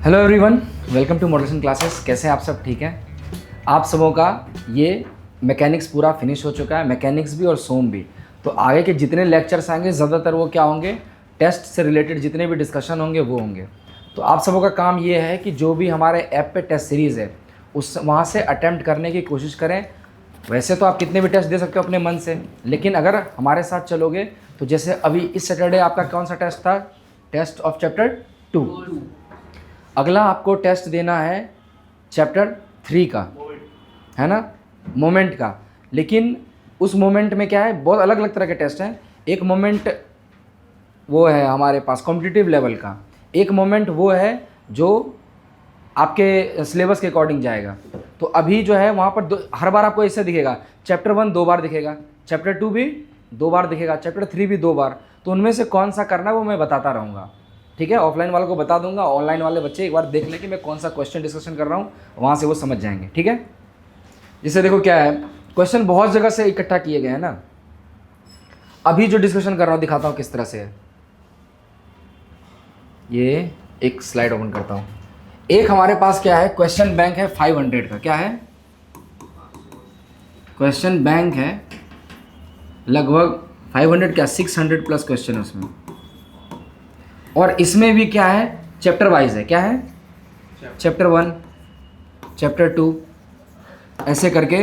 Hello everyone, welcome to motivation classes. कैसे हैं आप सब? ठीक हैं? आप सबों का ये मैकेनिक्स पूरा फिनिश हो चुका है, मैकेनिक्स भी और सोम भी। तो आगे के जितने लेक्चर्स आएंगे ज़्यादातर वो क्या होंगे, टेस्ट से रिलेटेड जितने भी डिस्कशन होंगे वो होंगे। तो आप सबों का काम ये है कि जो भी हमारे ऐप पे टेस्ट सीरीज़ है उस वहाँ से अटैम्प्ट करने की कोशिश करें। वैसे तो आप कितने भी टेस्ट दे सकते हो अपने मन से, लेकिन अगर हमारे साथ चलोगे तो जैसे अभी इस सैटरडे आपका कौन सा टेस्ट था? Test of chapter 2। अगला आपको टेस्ट देना है चैप्टर 3 का, है ना, मोमेंट का। लेकिन उस मोमेंट में क्या है, बहुत अलग अलग तरह के टेस्ट हैं। एक मोमेंट वो है हमारे पास कॉम्पिटिटिव लेवल का, एक मोमेंट वो है जो आपके सिलेबस के अकॉर्डिंग जाएगा। तो अभी जो है वहाँ पर हर बार आपको ऐसे दिखेगा, चैप्टर 1 2 बार दिखेगा, चैप्टर 2 भी 2 बार दिखेगा, चैप्टर 3 भी 2 बार। तो उनमें से कौन सा करना है वो मैं बताता रहूँगा, ठीक है? ऑफलाइन वालों को बता दूंगा, ऑनलाइन वाले बच्चे एक बार देख लें कि मैं कौन सा क्वेश्चन डिस्कशन कर रहा हूँ, वहाँ से वो समझ जाएंगे, ठीक है? जैसे देखो क्या है, क्वेश्चन बहुत जगह से इकट्ठा किए गए हैं ना। अभी जो डिस्कशन कर रहा हूँ दिखाता हूँ किस तरह से है। ये एक स्लाइड ओपन करता हूँ। एक हमारे पास क्या है, क्वेश्चन बैंक है 500 का। क्या है? क्वेश्चन बैंक है लगभग 500, क्या 600 प्लस क्वेश्चन है उसमें। और इसमें भी क्या है, चैप्टर वाइज है। क्या है? चैप्टर 1, चैप्टर 2, ऐसे करके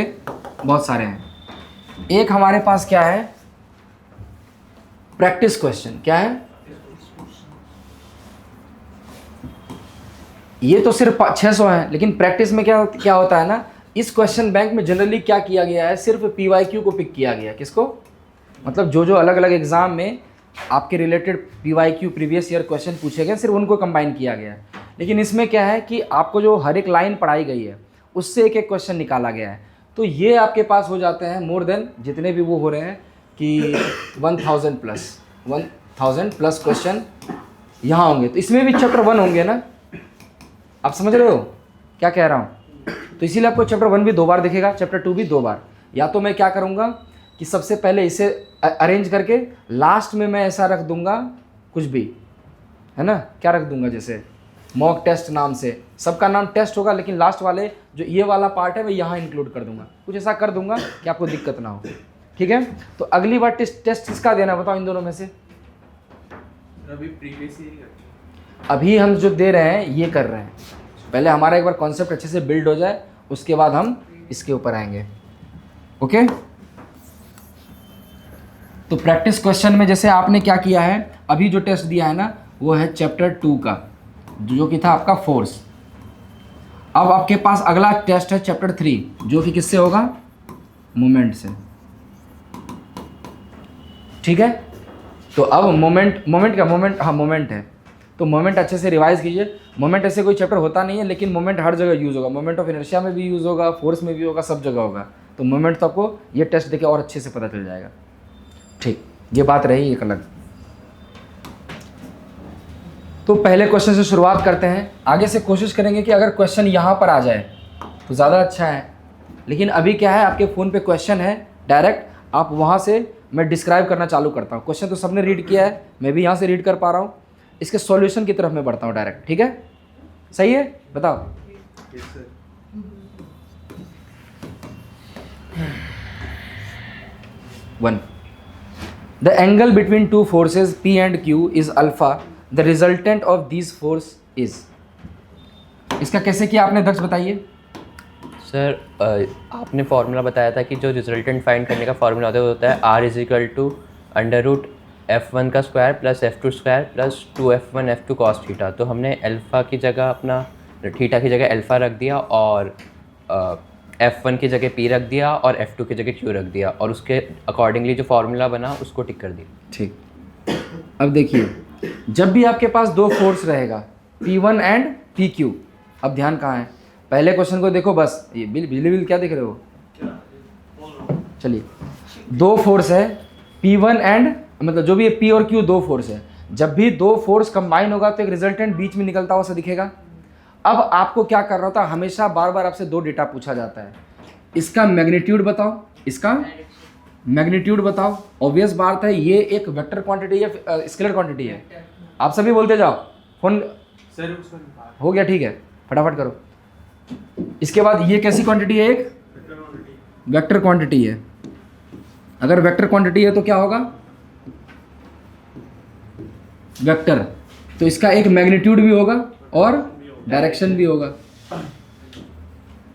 बहुत सारे हैं। एक हमारे पास क्या है, प्रैक्टिस क्वेश्चन। क्या है? ये तो सिर्फ 600 है, लेकिन प्रैक्टिस में क्या क्या होता है ना, इस क्वेश्चन बैंक में जनरली क्या किया गया है, सिर्फ PYQ को पिक किया गया है। किसको? मतलब जो अलग अलग एग्जाम में आपके related PYQ previous year question पूछे गए, सिर्फ उनको कंबाइन किया गया है। लेकिन इसमें क्या है कि आपको जो हर एक लाइन पढ़ाई गई है उससे एक एक क्वेश्चन निकाला गया है। तो ये आपके पास हो जाते हैं मोर देन, जितने भी वो हो रहे हैं कि 1000 प्लस क्वेश्चन यहाँ होंगे। तो इसमें भी चैप्टर 1 होंगे ना, आप समझ रहे हो क्या कह रहा हूँ? तो इसीलिए आपको चैप्टर 1 भी 2 बार दिखेगा, चैप्टर 2 भी 2 बार। या तो मैं क्या करूँगा कि सबसे पहले इसे अरेंज करके लास्ट में मैं ऐसा रख दूंगा कुछ भी, है ना, क्या रख दूंगा, जैसे मॉक टेस्ट नाम से, सबका नाम टेस्ट होगा, लेकिन लास्ट वाले जो ये वाला पार्ट है मैं यहाँ इंक्लूड कर दूंगा। कुछ ऐसा कर दूंगा कि आपको दिक्कत ना हो, ठीक है? तो अगली बार टेस्ट किसका देना बताओ इन दोनों में से? अभी हम जो दे रहे हैं ये कर रहे हैं, पहले हमारा एक बार कॉन्सेप्ट अच्छे से बिल्ड हो जाए, उसके बाद हम इसके ऊपर आएंगे, ओके? तो प्रैक्टिस क्वेश्चन में जैसे आपने क्या किया है, अभी जो टेस्ट दिया है ना वो है चैप्टर 2 का, जो कि था आपका फोर्स। अब आपके पास अगला टेस्ट है चैप्टर 3, जो कि किससे होगा? मोमेंट से, ठीक है? तो अब मोमेंट है। तो मोमेंट अच्छे से रिवाइज कीजिए। मोमेंट ऐसे कोई चैप्टर होता नहीं है, लेकिन मोमेंट हर जगह यूज़ होगा। मोमेंट ऑफ इनर्शिया में भी यूज़ होगा, फोर्स में भी होगा, सब जगह होगा। तो मोमेंट तो आपको ये टेस्ट देके और अच्छे से पता चल जाएगा, ठीक? ये बात रही एक अलग। तो पहले क्वेश्चन से शुरुआत करते हैं। आगे से कोशिश करेंगे कि अगर क्वेश्चन यहाँ पर आ जाए तो ज़्यादा अच्छा है, लेकिन अभी क्या है, आपके फ़ोन पे क्वेश्चन है डायरेक्ट, आप वहाँ से मैं डिस्क्राइब करना चालू करता हूँ। क्वेश्चन तो सबने रीड किया है, मैं भी यहाँ से रीड कर पा रहा हूँ, इसके सॉल्यूशन की तरफ मैं बढ़ता हूँ डायरेक्ट, ठीक है? सही है? बताओ। One, the angle between two forces P and Q is alpha, the resultant of this force is. इसका कैसे किया आपने, दक्ष बताइए। सर आपने फार्मूला बताया था कि जो रिजल्टेंट फाइंड करने का फार्मूला होता है R = √F1 का square plus F2 square plus 2F1 F2 cos theta. तो हमने अल्फ़ा की जगह अपना थीटा की जगह अल्फ़ा रख दिया, और F1 की जगह P रख दिया, और F2 की जगह Q रख दिया, और उसके अकॉर्डिंगली जो फार्मूला बना उसको टिक कर दिया। ठीक। अब देखिए, जब भी आपके पास दो फोर्स रहेगा P1 एंड PQ, अब ध्यान कहाँ है, पहले क्वेश्चन को देखो बस। ये बिल क्या देख रहे हो? चलिए, दो फोर्स है P1 एंड, मतलब जो भी है P और Q, दो फोर्स है। जब भी दो फोर्स कंबाइन होगा तो एक रिजल्टेंट बीच में निकलता हुआ सा दिखेगा। अब आपको क्या कर रहा होता है, हमेशा बार बार आपसे दो डेटा पूछा जाता है, इसका मैग्नीट्यूड बताओ, इसका मैग्नीट्यूड बताओ। ऑब्वियस बात है, ये एक वेक्टर क्वांटिटी है, स्केलर क्वांटिटी है। आप सभी बोलते जाओ, फोन सर उसका निकाल हो गया, ठीक है, फटाफट करो। इसके बाद ये कैसी क्वांटिटी है? एक वेक्टर क्वांटिटी है। अगर वेक्टर क्वांटिटी है तो क्या होगा? वेक्टर, तो इसका एक मैग्नीट्यूड भी होगा और डायरेक्शन भी होगा।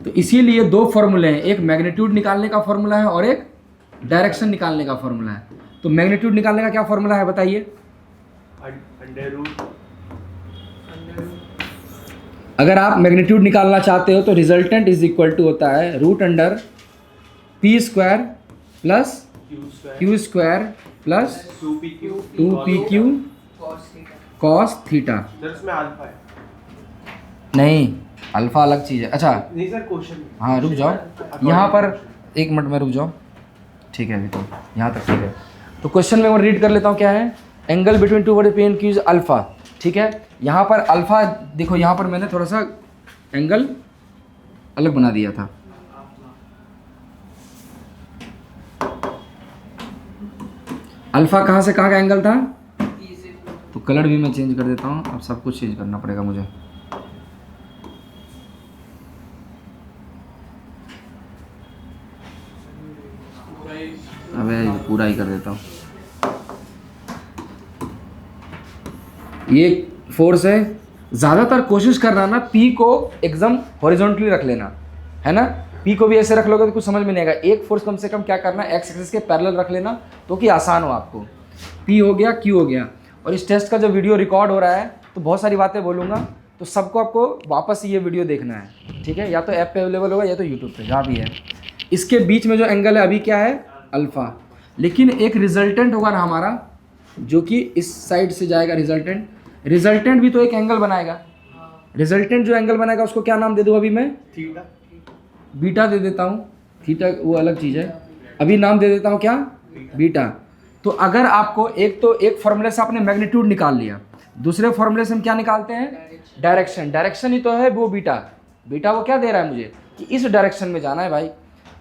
तो इसीलिए दो फॉर्मूले हैं, एक मैग्नीट्यूड निकालने का फॉर्मूला है और एक डायरेक्शन निकालने का फॉर्मूला है। तो मैग्नीट्यूड निकालने का क्या फॉर्मूला है बताइए? अंडर रूट अगर आप मैग्नीट्यूड निकालना चाहते हो तो रिजल्टेंट इज इक्वल टू होता है root under P square plus Q square plus 2pq cos theta. Sir उसमें अल्फा है। नहीं, अल्फा अलग चीज़ है। अच्छा नहीं सर क्वेश्चन हाँ, रुक जाओ, यहाँ पर 1 मिनट में रुक जाओ, ठीक है, अभी तो यहाँ तक ठीक है। तो क्वेश्चन में मैं रीड कर लेता हूँ, क्या है? Angle between two word P and Q is alpha, ठीक है। यहाँ पर अल्फा देखो, यहाँ पर मैंने थोड़ा सा एंगल अलग बना दिया था। अल्फा कहाँ से कहाँ का एंगल था? तो कलर भी मैं चेंज कर देता हूँ, अब सब कुछ चेंज करना पड़ेगा मुझे। अबे पूरा ही कर देता हूँ। ये फोर्स है, ज़्यादातर कोशिश करना ना पी को एकदम हॉरिजॉन्टली रख लेना, है ना। पी को भी ऐसे रख लोगे तो कुछ समझ में नहीं आएगा। एक फोर्स कम से कम क्या करना, एक्स एक्सिस के पैरेलल रख लेना, तो कि आसान हो आपको। पी हो गया, क्यू हो गया। और इस टेस्ट का जब वीडियो रिकॉर्ड हो रहा है तो बहुत सारी बातें बोलूँगा, तो सबको आपको वापस ये वीडियो देखना है, ठीक है। या तो ऐप पे अवेलेबल होगा या तो यूट्यूब पे, जहाँ भी है। इसके बीच में जो एंगल है अभी क्या है? अल्फ़ा। लेकिन एक रिजल्टेंट होगा ना हमारा, जो कि इस साइड से जाएगा रिजल्टेंट। रिजल्टेंट भी तो एक एंगल बनाएगा। रिजल्टेंट जो एंगल बनाएगा उसको क्या नाम दे दूँ अभी मैं? थीटा। बीटा दे देता हूँ, थीटा वो अलग चीज़ है। अभी नाम दे देता हूँ क्या? बीटा। तो अगर आपको एक फॉर्मूले से आपने मैग्नीट्यूड निकाल लिया, दूसरे फॉर्मूले से हम क्या निकालते हैं? डायरेक्शन। डायरेक्शन ही तो है वो बीटा। बीटा वो क्या दे रहा है मुझे कि इस डायरेक्शन में जाना है भाई।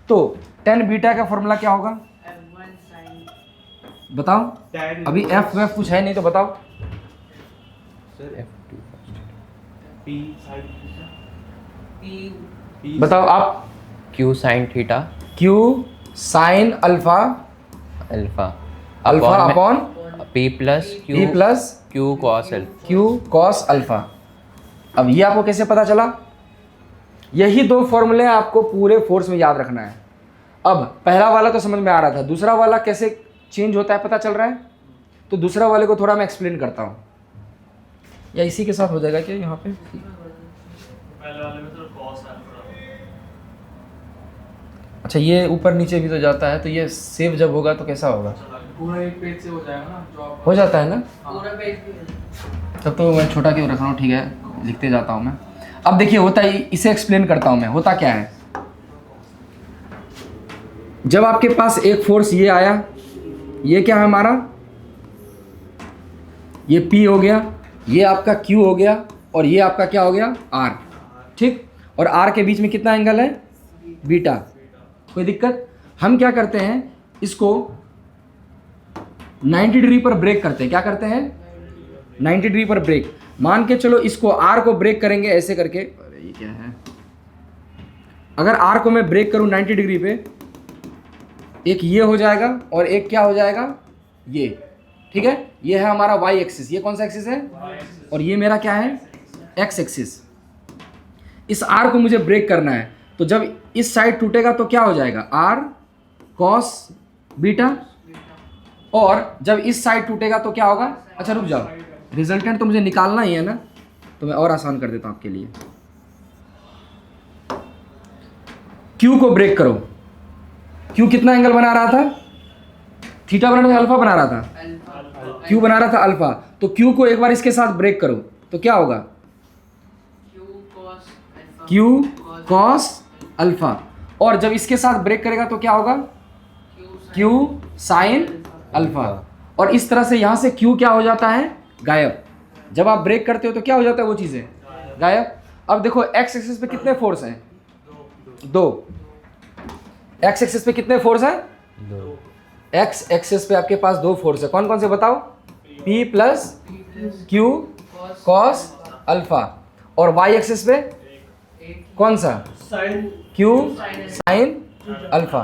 तो tan बीटा का फॉर्मूला क्या होगा? बताओ। अभी एफ वेफ कुछ है नहीं तो बताओ। पी साइन बताओ आप। Q sine theta Q sign alpha alpha alpha upon P plus P plus Q cos alpha Q cos alpha. अब ये आपको कैसे पता चला? यही दो फॉर्मूले आपको पूरे फोर्स में याद रखना है। अब पहला वाला तो समझ में आ रहा था, दूसरा वाला कैसे चेंज होता है पता चल रहा है? तो दूसरा वाले को थोड़ा मैं एक्सप्लेन करता हूँ, या इसी के साथ हो जाएगा क्या यहाँ पे? पहले वाले में तो कॉस अल्फा। अच्छा, ये ऊपर नीचे भी तो जाता है, तो ये सेव जब होगा तो कैसा होगा? पूरा एक पेज से हो जाएगा ना जो आप हो जाता है ना? पूरा पेज। तब तो मैं छोटा क्यों रख रहा हूँ, ठीक है, लिखते जाता हूँ मैं। अब देखिए होता है, इसे एक्सप्लेन करता हूँ मैं। होता क्या है, जब आपके पास एक फोर्स ये आया, ये क्या है हमारा? ये P हो गया, ये आपका Q हो गया, और ये आपका क्या हो गया? R, ठीक। और R के बीच में कितना एंगल है? बीटा। कोई दिक्कत? हम क्या करते हैं, इसको 90 डिग्री पर ब्रेक करते हैं। क्या करते हैं? 90 डिग्री पर ब्रेक। मान के चलो इसको R को ब्रेक करेंगे ऐसे करके। अरे ये क्या है? अगर R को मैं ब्रेक करूं 90 डिग्री पे, एक ये हो जाएगा और एक क्या हो जाएगा? ये, ठीक है। ये है हमारा y एक्सिस। ये कौन सा एक्सिस है? और ये मेरा क्या है? x axis. इस R को मुझे ब्रेक करना है, तो जब इस साइड टूटेगा तो क्या हो जाएगा? R cos beta. और जब इस साइड टूटेगा तो क्या होगा? अच्छा रुक जाओ, रिजल्टेंट तो मुझे निकालना ही है ना, तो मैं और आसान कर देता हूँ आपके लिए। Q को ब्रेक करो। Q कितना एंगल बना रहा था? थीटा बना रहा था, अल्फा बना रहा था? Q बना रहा था अल्फा। तो Q को एक बार इसके साथ ब्रेक करो तो क्या होगा? Q cos alpha. और जब इसके साथ ब्रेक करेगा तो क्या होगा? Q sin alpha. और इस तरह से यहाँ से Q क्या हो जाता है? गायब। जब आप ब्रेक करते हो तो क्या हो जाता है? वो चीज़ें गायब। अब देखो x एक्सिस पे कितने फोर्स हैं? दो। x एक्सिस पे कितने फोर्स हैं? दो। x एक्सिस पे आपके पास दो फोर्स है। कौन कौन से बताओ? P plus Q cos alpha, और वाई एक्सिस पे कौन सा, साइन क्यू साइन अल्फा।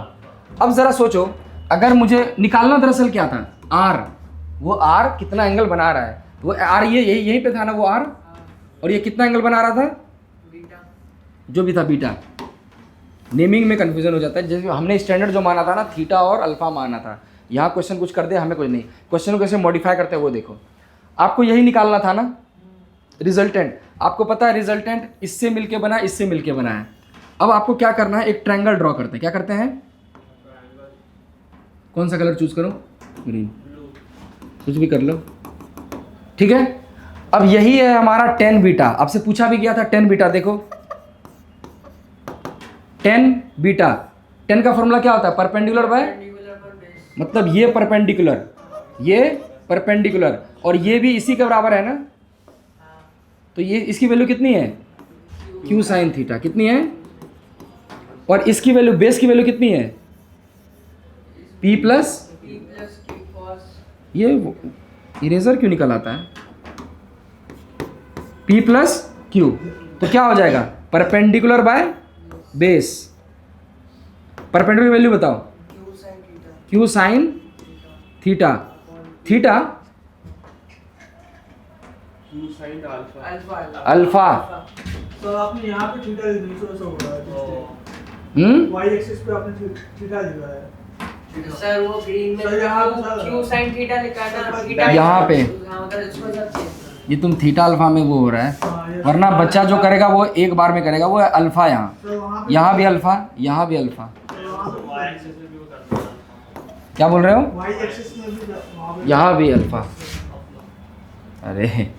अब ज़रा सोचो, अगर मुझे निकालना दरअसल क्या था, आर, वो आर कितना एंगल बना रहा है, वो आर ये यहीं पे था ना वो आर, और ये कितना एंगल बना रहा था, बीटा, जो भी था बीटा। नेमिंग में कन्फ्यूजन हो जाता है, जैसे हमने स्टैंडर्ड जो माना था ना थीटा और अल्फा माना था, यहाँ क्वेश्चन कुछ कर दे हमें कुछ नहीं, क्वेश्चन को कैसे मॉडिफाई करते हैं वो देखो। आपको यही निकालना था ना रिजल्टेंट, आपको पता है रिजल्टेंट इससे मिलके बना, इससे मिलके बना है। अब आपको क्या करना है, एक ट्रायंगल ड्रॉ करते हैं। क्या करते हैं, कौन सा कलर चूज करो, ग्रीन, कुछ भी कर लो, ठीक है। अब यही है हमारा टेन बीटा, आपसे पूछा भी गया था टेन बीटा, देखो टेन बीटा, टेन का फॉर्मूला क्या होता है, परपेंडिकुलर बाय, मतलब ये परपेंडिकुलर और ये भी इसी के बराबर है ना, तो ये इसकी वैल्यू कितनी है, क्यू साइन थीटा कितनी है, और इसकी वैल्यू बेस की वैल्यू कितनी है, पी प्लस ये इरेजर क्यों निकल आता है, पी प्लस क्यू, तो क्या हो जाएगा, perpendicular by base. Perpendicular value बताओ, cosine theta, theta cosine alpha, alpha, तो आपने यहाँ पे थीटा लिख दी, तो ऐसा होगा वाई एक्सिस पे आपने थीटा लिखा है सर, वो ग्रीन में सर, यहाँ पे सर- क्यू साइन थीटा लिखा है ना, थीटा यहाँ पे। हाँ, मतलब इसमें सब चीज़। ये तुम थीटा अल्फा में वो हो रहा है, हाँ, ये- वरना बच्चा जो करेगा वो एक बार में करेगा, वो है अल्फा, यहाँ तो वहाँ पे यहाँ भी अल्फा, यहाँ भी अल्फा। वाई एक्सिस में भी वो करना है। क्या बोल रहे हो, वाई एक्सिस में भी वहाँ पे यहाँ भी अल्फा। अरे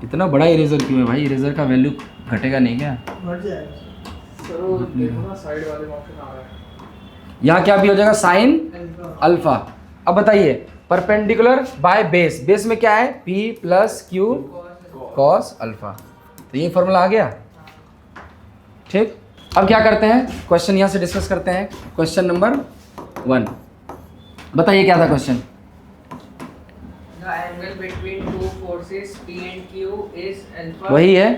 इतना बड़ा इरेजर क्यों है भाई, इरेजर का वैल्यू घटेगा नहीं क्या, बढ़ जाएगा सर। सर वो देखो ना साइड वाले में ऑप्शन आ रहा है। यहाँ क्या भी हो जाएगा, साइन अल्फा। अब बताइए परपेंडिकुलर बाय बेस, बेस में क्या है, P plus Q cos alpha, तो ये फॉर्मूला आ गया, ठीक। अब क्या करते हैं, क्वेश्चन यहाँ से डिस्कस करते हैं। क्वेश्चन नंबर 1, बताइए क्या था question, The angle between two forces P and Q is alpha. वही है,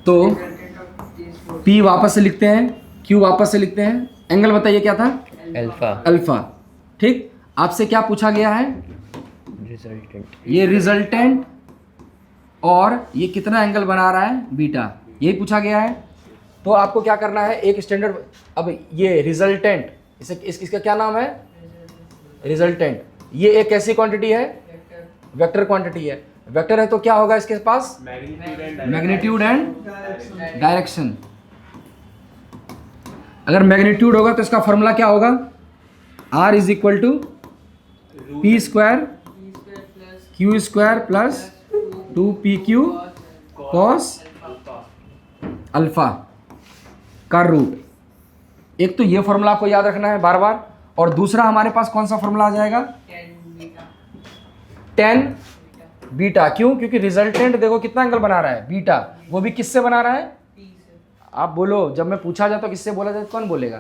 तो Resultant of these forces. P वापस से लिखते हैं, Q वापस से लिखते हैं, एंगल बताइए क्या था, अल्फा, अल्फा, ठीक। आपसे क्या पूछा गया है, रिजल्टेंट, ये रिजल्टेंट और ये कितना एंगल बना रहा है, बीटा, यही पूछा गया है। तो आपको क्या करना है, एक स्टैंडर्ड, अब ये रिजल्टेंट, इसका क्या नाम है, रिजल्टेंट, ये एक कैसी क्वांटिटी है, वेक्टर क्वांटिटी है, वेक्टर है तो क्या होगा इसके पास, मैग्नीट्यूड एंड डायरेक्शन। अगर मैग्नीट्यूड होगा तो इसका फॉर्मूला क्या होगा, R is equal to P square Q square plus 2pq cos alpha का रूट। एक तो ये फॉर्मूला आपको याद रखना है बार बार, और दूसरा हमारे पास कौन सा फॉर्मूला आ जाएगा, 10 बीटा, क्यों, क्योंकि रिजल्टेंट देखो कितना एंगल बना रहा है, बीटा, वो भी किससे बना रहा है, आप बोलो, जब मैं पूछा जाए तो किससे बोला जाए, कौन बोलेगा,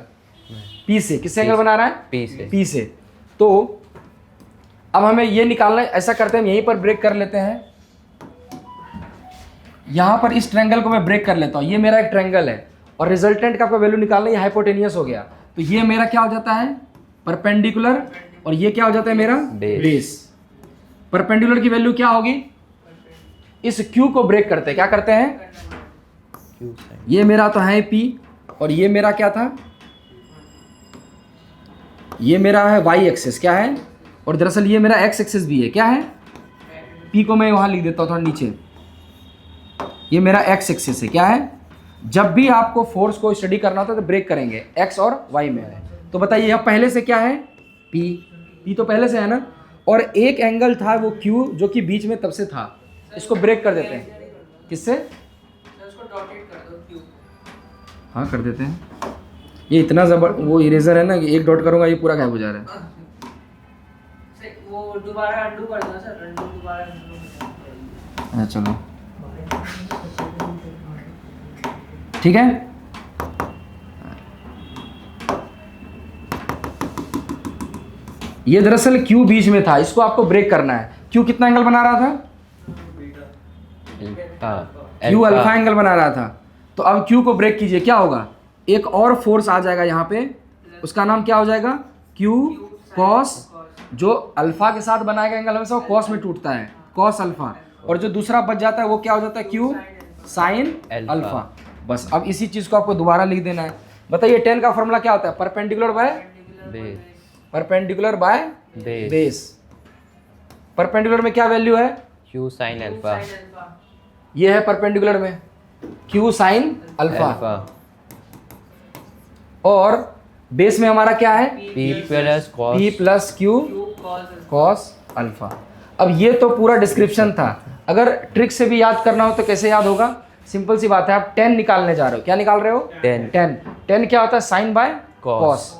पी से, किससे एंगल बना रहा है, पी से, पी से। तो अब हमें ये निकालना है, ऐसा करते हैं, हम यहीं पर ब्रेक कर लेते हैं, यहाँ पर इस ट्रायंगल को मैं ब्रेक कर लेता हूँ, ये मेरा एक ट्रायंगल है और रिजल्टेंट का वैल्यू निकालना, ये हाइपोटेनियस हो गया, तो ये मेरा क्या हो जाता है, परपेंडिकुलर, और ये क्या हो जाता है मेरा, बेस। परपेंडिकुलर की वैल्यू क्या होगी, इस Q को ब्रेक करते हैं, क्या करते हैं, क्यू साइन, ये मेरा तो है P, और ये मेरा क्या था, ये मेरा है y एक्सिस, क्या है, और दरअसल ये मेरा x एक्सिस भी है, क्या है, P को मैं वहाँ लिख देता हूँ थोड़ा नीचे, ये मेरा x एक्सिस है, क्या है। जब भी आपको फोर्स को स्टडी करना होता है तो ब्रेक करेंगे x और y में है, तो बताइए यहाँ पहले से क्या है, P तो पहले से है ना, और एक एंगल था वो Q जो कि बीच में तब से था, इसको ब्रेक कर देते हैं, किससे, उसको डॉटेड कर दो क्यू। हाँ कर देते हैं। ये इतना जबर वो इरेजर है ना कि एक डॉट करूंगा ये पूरा गायब हो जा रहा है। सर वो दोबारा अंडू कर दो सर, अंडू दोबारा अंडू। हाँ चलो ठीक है। ये दरअसल Q बीच में था, इसको आपको ब्रेक करना है। Q कितना एंगल बना रहा था, क्यू अल्फा एंगल बना रहा था। तो अब क्यू को ब्रेक कीजिए, क्या होगा, एक और फोर्स आ जाएगा यहाँ पे, उसका नाम क्या हो जाएगा, क्यू कॉस। जो अल्फा के साथ बनाएगा एंगल हमेशा वो कॉस में टूटता है, कॉस अल्फा। और जो दूसरा बच जाता है वो क्या हो जाता है, क्यू साइन अल्फा। बस अब इसी चीज को आपको दोबारा लिख देना है। बताइए टेन का फॉर्मूला क्या होता है, परपेंडिकुलर बाय बेस। परपेंडिकुलर में क्या वैल्यू है, क्यू साइन अल्फा, ये है परपेंडिकुलर में क्यू साइन अल्फा, और बेस में हमारा क्या है, P plus cos, P plus Q cos alpha. अब ये तो पूरा डिस्क्रिप्शन था। अगर ट्रिक से भी याद करना हो तो कैसे याद होगा, सिंपल सी बात है, आप 10 निकालने जा रहे हो, क्या निकाल रहे हो, 10 क्या होता है, साइन बाय कॉस।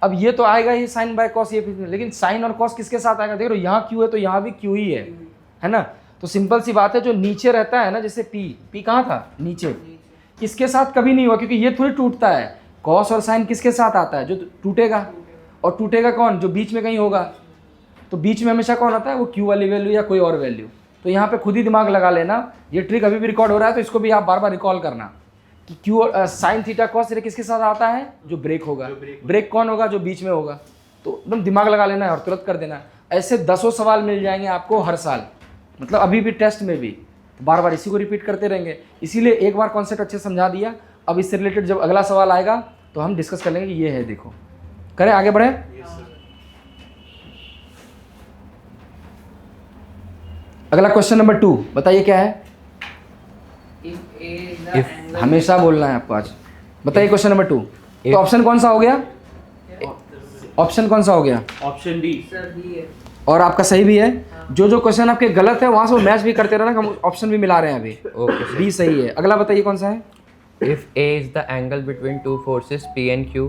अब ये तो आएगा ही साइन बाय कॉस, ये लेकिन साइन और कॉस किसके साथ आएगा, देख रहे हो यहाँ क्यू है तो यहाँ भी क्यू ही है ना। तो सिंपल सी बात है, जो नीचे रहता है ना, जैसे पी कहाँ था, नीचे, इसके साथ कभी नहीं हुआ, क्योंकि ये थोड़ी टूटता है। कॉस और साइन किसके साथ आता है, जो टूटेगा, और टूटेगा कौन, जो बीच में कहीं होगा। तो बीच में हमेशा कौन आता है, वो क्यू वाली वैल्यू या कोई और वैल्यू। तो यहाँ पे खुद ही दिमाग लगा लेना, ये ट्रिक अभी भी रिकॉर्ड हो रहा है तो इसको भी आप बार बार रिकॉल करना कि Q sine theta cos theta किसके साथ आता है, जो ब्रेक होगा। ब्रेक कौन होगा, जो बीच में होगा। तो एकदम दिमाग लगा लेना है और तुरंत कर देना है। ऐसे 10 सवाल मिल जाएंगे आपको हर साल, मतलब अभी भी टेस्ट में भी बार बार इसी को रिपीट करते रहेंगे। इसीलिए एक बार कॉन्सेप्ट अच्छे समझा दिया, अब इससे रिलेटेड जब अगला सवाल आएगा तो हम डिस्कस कर लेंगे कि ये है, देखो करें, आगे बढ़े। अगला क्वेश्चन नंबर 2, बताइए क्या है, हमेशा बोलना है आपको आज। बताइए क्वेश्चन नंबर 2, तो ऑप्शन कौन सा हो गया, ऑप्शन कौन सा हो गया, ऑप्शन डी। और आपका सही भी है। जो क्वेश्चन आपके गलत है वहां से वो मैच भी करते रहना, हम ऑप्शन भी मिला रहे हैं अभी। ओके, बी सही है। अगला बताइए कौन सा है, if A is the angle between two forces P and Q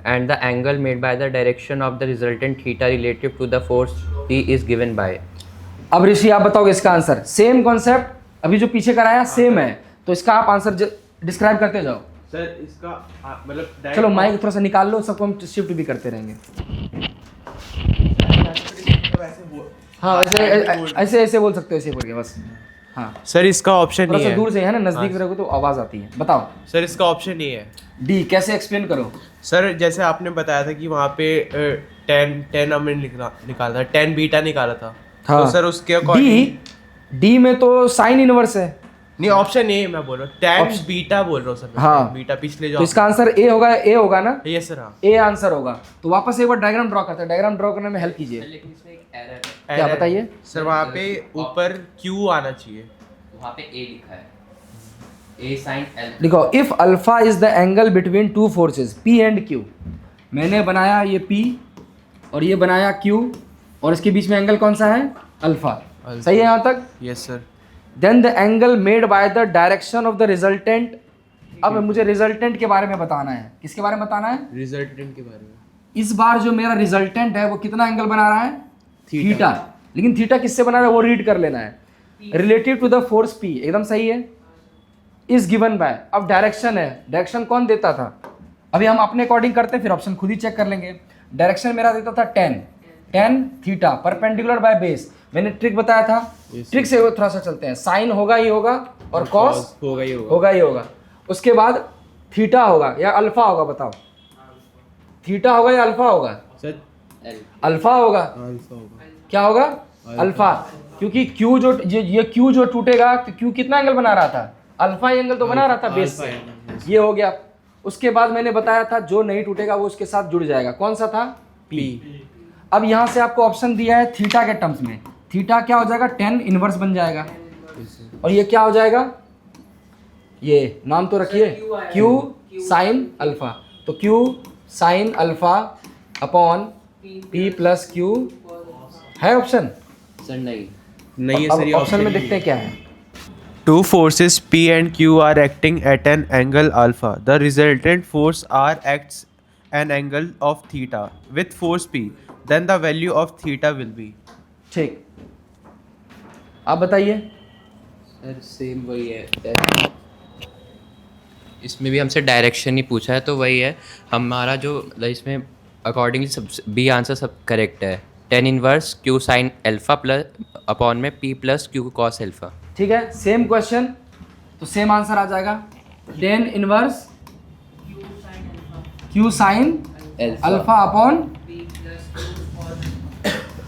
and the angle made by the direction of the resultant theta relative to the force P is given by। अब ऋषि आप बताओगे इसका आंसर। सेम कॉन्सेप्ट अभी जो पीछे कराया same है, तो इसका आप आंसर डिस्क्राइब करते जाओ। सर इसका मतलब चलो माइक थोड़ा सा निकाल लो, सबको हम शिफ्ट भी करते रहेंगे। हाँ ऐसे ऐसे बोल सकते हो, ऐसे बोल के बस। हाँ सर इसका ऑप्शन थोड़ा नहीं सा है। दूर से है ना, नजदीक रहोगे तो आवाज आती है। बताओ सर इसका ऑप्शन नहीं है। डी, कैसे एक्सप्लेन करो। सर जैसे आपने बताया था कि वहाँ पे 10 हमने निकाला था, 10 बीटा निकाला था। हाँ। तो सर उसके अकॉर्डिंग डी में तो साइन इनवर्स है। नहीं, ऑप्शन नहीं है, मैं बोल रहा हूँ 10 बीटा बोल रहा हूँ सर। हाँ। बीटा पिछले तो जो इसका आंसर ए होगा, ए होगा ना। ये सर हाँ। ए आंसर होगा। तो वापस एक बार डायग्राम ड्रॉ करते हैं, डायग्राम ड्रॉ करने में हेल्प कीजिए। लेकिन इसमें एक एरर है, क्या Error। बताइए। सर वहाँ पे ऊपर क्यू आना चाहिए। वहाँ पे A लिखा है, A sin L। देखो, if alpha is the angle between two forces P and Q, मैंने बनाया ये P और ये बनाया Q, और इसके बीच में एंगल कौन सा है, अल्फा। सही है यहाँ तक। Yes sir. Then the angle made by the direction of the resultant. अब मुझे रिजल्टेंट के बारे में बताना है। किसके बारे में बताना है, रिजल्टेंट के बारे में। इस बार जो मेरा रिजल्टेंट है वो कितना एंगल बना रहा है, थीटा। लेकिन थीटा किससे बना रहा है वो रीड कर लेना है। Relative to the force P, एकदम सही है। इज गिवन बाय, अब डायरेक्शन है, डायरेक्शन कौन देता था, अभी हम अपने अकॉर्डिंग करते हैं, फिर ऑप्शन खुद ही चेक कर लेंगे। डायरेक्शन मेरा देता था 10 थीटा परपेंडिकुलर बाय बेस। मैंने ट्रिक बताया था, ट्रिक से थोड़ा सा चलते हैं। साइन होगा ही होगा और कॉस होगा ही होगा। होगा ही होगा। उसके बाद थीटा होगा या अल्फा होगा, बताओ थीटा होगा या अल्फा होगा, सर अल्फा होगा। अल्फा होगा। क्या होगा, अल्फा, क्योंकि क्यू जो ये क्यू जो टूटेगा तो क्यू कितना एंगल बना रहा था, अल्फा एंगल तो बना रहा था बेस से। ये हो गया। उसके बाद मैंने बताया था जो नहीं टूटेगा वो उसके साथ जुड़ जाएगा, कौन सा था, P। अब यहाँ से आपको ऑप्शन दिया है थीटा के टर्म्स में। थीटा क्या हो जाएगा, 10 इनवर्स बन जाएगा। और ये क्या हो जाएगा, ये नाम तो रखिए, Q साइन अल्फा। तो Q sine alpha upon P plus Q है ऑप्शन। सर नहीं, नहीं है अब सर, ये ऑप्शन में देखते हैं क्या है। Two forces P and Q are acting at an angle alpha. The resultant force R acts an angle of theta with force P. Then the value of theta will be. ठीक, आप बताइए। Sir same वही है, इसमें भी हमसे direction ही पूछा है तो वही है हमारा जो इसमें अकॉर्डिंगली सब बी आंसर सब करेक्ट है। 10 inverse Q sine alpha plus upon में P plus Q cos alpha. ठीक है, सेम क्वेश्चन तो सेम आंसर आ जाएगा, tan inverse Q sine alpha upon.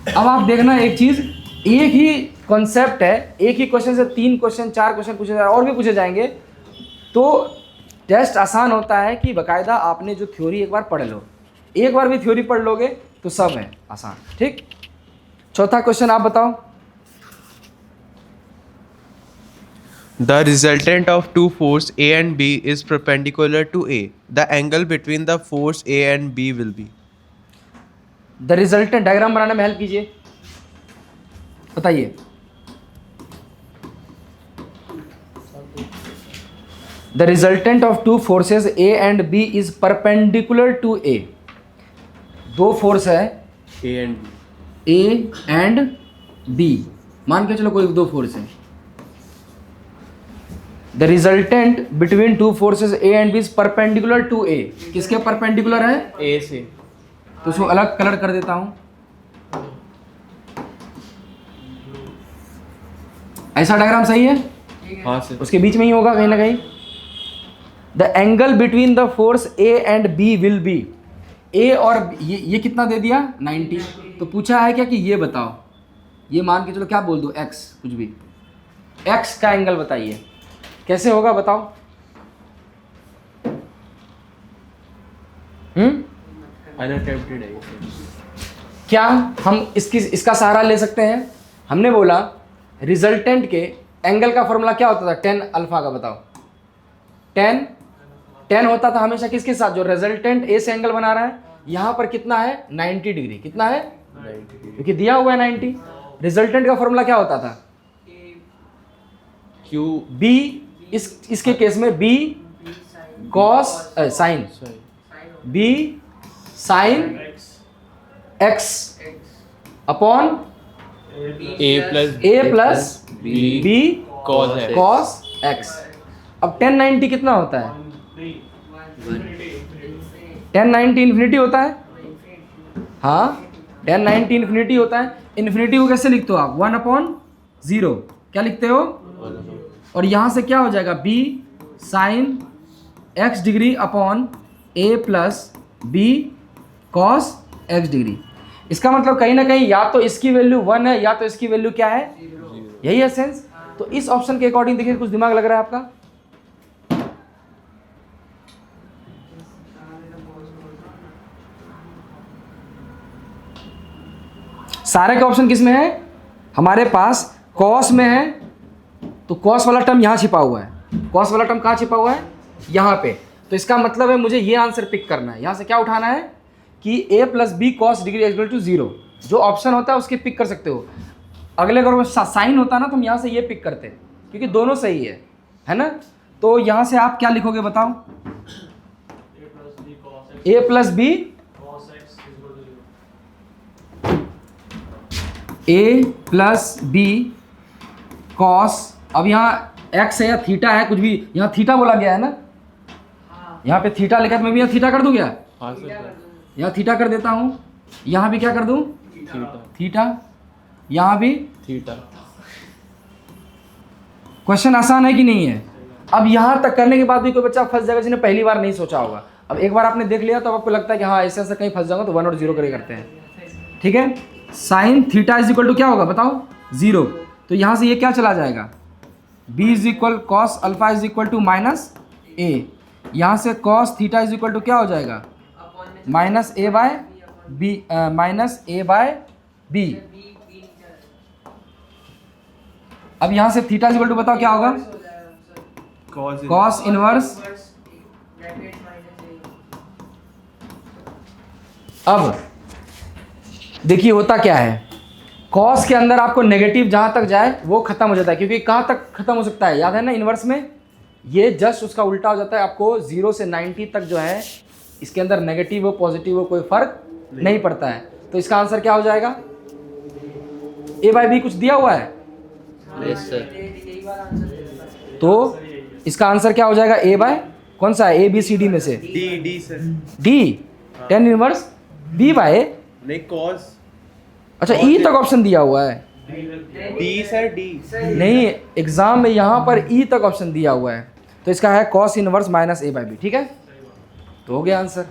अब आप देखना एक चीज़, एक ही कॉन्सेप्ट है, एक ही क्वेश्चन से 3 क्वेश्चन 4 क्वेश्चन पूछे जाए और भी पूछे जाएंगे, तो टेस्ट आसान होता है कि बाकायदा आपने जो थ्योरी एक बार पढ़ लो, एक बार भी थ्योरी पढ़ लोगे तो सब है आसान। ठीक, चौथा क्वेश्चन आप बताओ। The resultant of two force A and B is perpendicular to A. The angle between the force A and B will be. The resultant diagram बनाने में हेल्प कीजिए, बताइए। The resultant of two forces A and B is perpendicular to A। दो force है A and B. A and B, मान के चलो कोई दो फोर्स है। The resultant between two forces A and B is perpendicular to A। किसके परपेंडिकुलर है? A से। तो उसको अलग कलर कर देता हूं, ऐसा डायग्राम सही है? हाँ सर। उसके बीच में ही होगा कहीं ना कहीं। The angle between the force A and B will be, A और ये कितना दे दिया 90, तो पूछा है क्या कि ये बताओ, ये मान के चलो क्या बोल दो x, कुछ भी x का एंगल बताइए, कैसे होगा बताओ। Unattempted है। क्या हम इसका सहारा ले सकते हैं? हमने बोला रिजल्टेंट के एंगल का फॉर्मूला क्या होता था, टेन अल्फा का, बताओ। टेन होता था हमेशा किसके साथ, जो रिजल्टेंट ए से एंगल बना रहा है, यहाँ पर कितना है 90 डिग्री, कितना है 90, क्योंकि दिया हुआ है 90। रिजल्टेंट का फॉर्मूला क्या होता था, Q बी, इसके केस में B cos sine, B sine X upon A plus B cos X. अब 1090 कितना होता है, 1090 इन्फिनिटी होता है, हाँ 1090 इन्फिनिटी होता है। इन्फिनिटी को कैसे लिखते हो आप, 1/0, क्या लिखते हो, और यहाँ से क्या हो जाएगा b sine x degree upon a plus b cos x degree. इसका मतलब कहीं ना कहीं या तो इसकी वैल्यू 1 है या तो इसकी वैल्यू क्या है, यही है सेंस। तो इस ऑप्शन के अकॉर्डिंग देखिए, कुछ दिमाग लग रहा है आपका। सारे के ऑप्शन किस में है, हमारे पास कॉस में है, तो कॉस वाला टर्म यहाँ छिपा हुआ है, कॉस वाला टर्म कहाँ छिपा हुआ है, यहाँ पे। तो इसका मतलब है मुझे ये आंसर पिक करना है, यहाँ से क्या उठाना है कि a plus B cos degree equal to 0, जो ऑप्शन होता है उसके पिक कर सकते हो। अगले अगर साइन होता ना तो हम यहाँ से ये पिक करते, क्योंकि दोनों सही है ना। तो यहाँ से आप क्या लिखोगे बताओ, a plus B a plus B cos, अब यहाँ x है या थीटा है, कुछ भी यहाँ थीटा बोला गया है ना, यहाँ पे थीटा लिखा है, मैं भी यहाँ थीटा कर दूँ क्या, हाँ सर। यहाँ थीटा कर देता हूँ, यहाँ भी क्या कर दूँ थीटा, यहाँ भी थीटा। क्वेश्चन आसान है कि नहीं है। अब यहाँ तक करने के बाद भी कोई बच्चा फंस जाएगा जिन्हें पहली बार नहीं सोचा होगा। अब एक बार आपने देख लिया तो आपको लगता है कि हाँ ऐसे ऐसे कहीं फंस जाऊंगा, तो 1 और 0 करते हैं, ठीक है। Sine theta is equal to क्या होगा बताओ, 0। तो यहाँ से ये क्या चला जाएगा, b is equal cos alpha is equal to minus A, यहाँ से cos theta is equal to क्या हो जाएगा, माइनस ए बाय बी। अब यहाँ से थीटा इज इक्वल टू बताओ क्या होगा, कॉस इनवर्स। अब देखिए होता क्या है, कॉस के अंदर आपको नेगेटिव जहाँ तक जाए वो खत्म हो जाता है, क्योंकि कहाँ तक खत्म हो सकता है याद है ना, इनवर्स में ये जस्ट उसका उल्टा हो जाता है। आपको 0 से 90 तक जो है इसके अंदर नेगेटिव हो पॉजिटिव हो कोई फर्क नहीं पड़ता है। तो इसका आंसर क्या हो जाएगा, a बाई बी कुछ दिया हुआ है, तो इसका आंसर क्या हो जाएगा, a बाय कौन सा है, a b c d में से D sir. d 10 inverse b by नहीं कॉस। अच्छा ई तक ऑप्शन दिया हुआ है, डी सर डी। नहीं, एग्जाम में यहाँ पर ई तक ऑप्शन दिया हुआ है, तो इसका है cos inverse minus a by B. ठीक है, तो हो गया आंसर।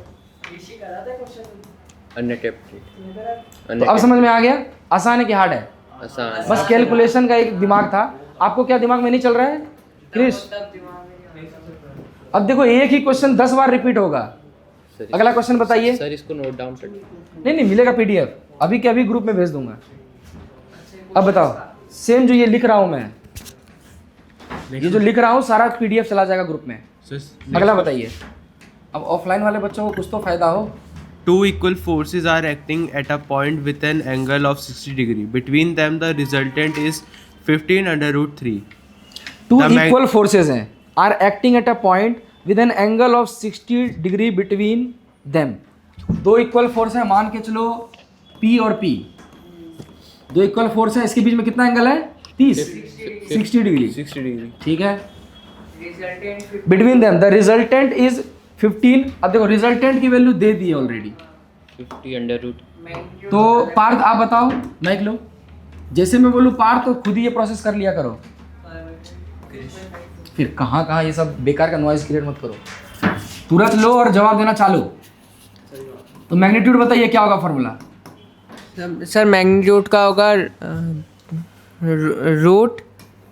तो अब समझ में आ गया, आसान है कि हार्ड है? आसान। बस कैलकुलेशन का एक दिमाग था। आपको क्या दिमाग में नहीं चल रहा है क्रिश? अब देखो एक ही क्वेश्चन 10 बार रिपीट होगा। अगला क्वेश्चन बताइए। सर इसको नोट डाउन कर। नहीं मिलेगा पीडीएफ, अभी के अभी ग्रुप में भेज दूंगा। अब बताओ, सेम जो ये लिख रहा हूं मैं, ये जो लिख रहा हूं सारा पीडीएफ चला जाएगा ग्रुप में। अगला बताइए। अब ऑफलाइन वाले बच्चों को कुछ तो फायदा हो। Two equal forces are acting at a point with an angle of 60 degree. Between them, the resultant is 15 under root 3. Two The mag- equal forces हैं, are acting at a point with an angle of 60 degree between them. दो equal force है, मान के चलो P और P, दो equal force है, इसके बीच में कितना एंगल है? 30, 60 डिग्री। 60 degree. ठीक है, Resultant between them the resultant is 15। अब देखो रिजल्टेंट की वैल्यू दे दी है ऑलरेडी, 50 अंडर रूट। तो पार्थ आप बताओ, माइक लो। जैसे मैं बोलूँ पार्थ तो खुद ही ये प्रोसेस कर लिया करो, फिर कहाँ कहाँ ये सब बेकार का नॉइज क्रिएट मत करो, तुरंत लो और जवाब देना चालू। तो मैग्नीट्यूड बताइए क्या होगा फॉर्मूला? सर मैग्नीट्यूड का होगा root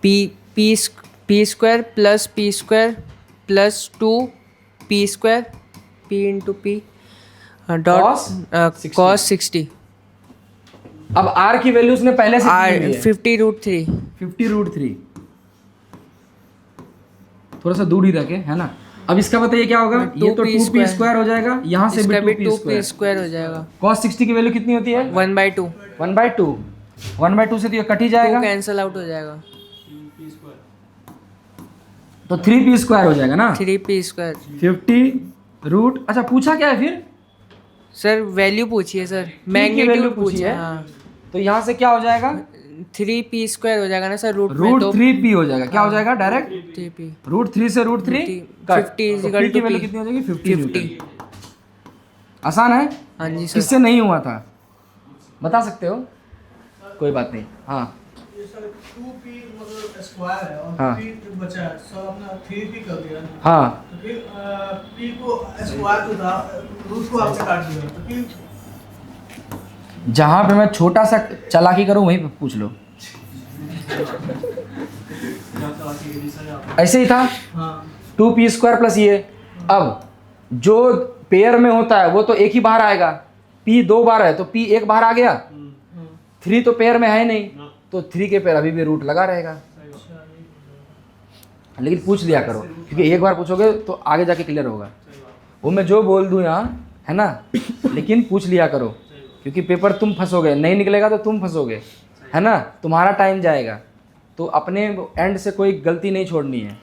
P square plus 2 P square P into P dot cos 60 अब आर की वैल्यू उसने पहले से दी हुई है, 50√3। 50√3। थोड़ा सा दूर ही रखे, है ना। अब इसका बताइए क्या होगा? ये तो 2p स्क्वायर हो जाएगा, यहाँ से भी इसका भी 2p 2p स्क्वायर हो जाएगा। cos 60 की वैल्यू कितनी होती है? 1/2 1/2। 1/2 से तो ये कट ही जाएगा, कैंसिल आउट हो जाएगा। तो 3p स्क्वायर हो जाएगा ना। 3p square. 50 रूट, अच्छा पूछा क्या है फिर? सर वैल्यू पूछिए सर, वैल्यू मैग्नीट्यूड पूछी पूछिए। है। हाँ, तो यहाँ से क्या हो जाएगा? 3p स्क्वायर हो जाएगा ना सर, रूट रूट 3p हो जाएगा। क्या हो जाएगा डायरेक्ट? 3p। रूट 3 से रूट 3 कट। 50 तो equal p की to वैल्यू p। कितनी हो जाएगी? 50 50। न्यूटन। आसान है? हाँ जी सर। किससे नहीं हुआ था बता सकते हो? कोई बात नहीं। हाँ ये सर 2p मतलब स्क्वायर है और हाँ। p जो बचा है सर अपना 3p कर दिया ना, हाँ, तो फिर p को स्क्वायर को था, रूट को आपने काट दिया, तो फिर जहाँ पे मैं छोटा सा चालाकी करूँ वहीं पे पूछ लो। ऐसे ही था, हाँ 2p स्क्वायर प्लस ये। अब जो पेयर में होता है वो तो एक ही बाहर आएगा, p 2 बार है तो p एक बाहर आ गया, 3 तो पेयर में है नहीं, तो 3 के पेयर अभी भी रूट लगा रहेगा। लेकिन पूछ लिया करो, क्योंकि एक बार पूछोगे तो आगे जाके क्लियर होगा। वो मैं जो बोल दूँ यहाँ, है ना, लेकिन पूछ लिया करो, क्योंकि पेपर तुम फंसोगे, नहीं निकलेगा तो तुम फंसोगे, है ना, तुम्हारा टाइम जाएगा। तो अपने एंड से कोई गलती नहीं छोड़नी है।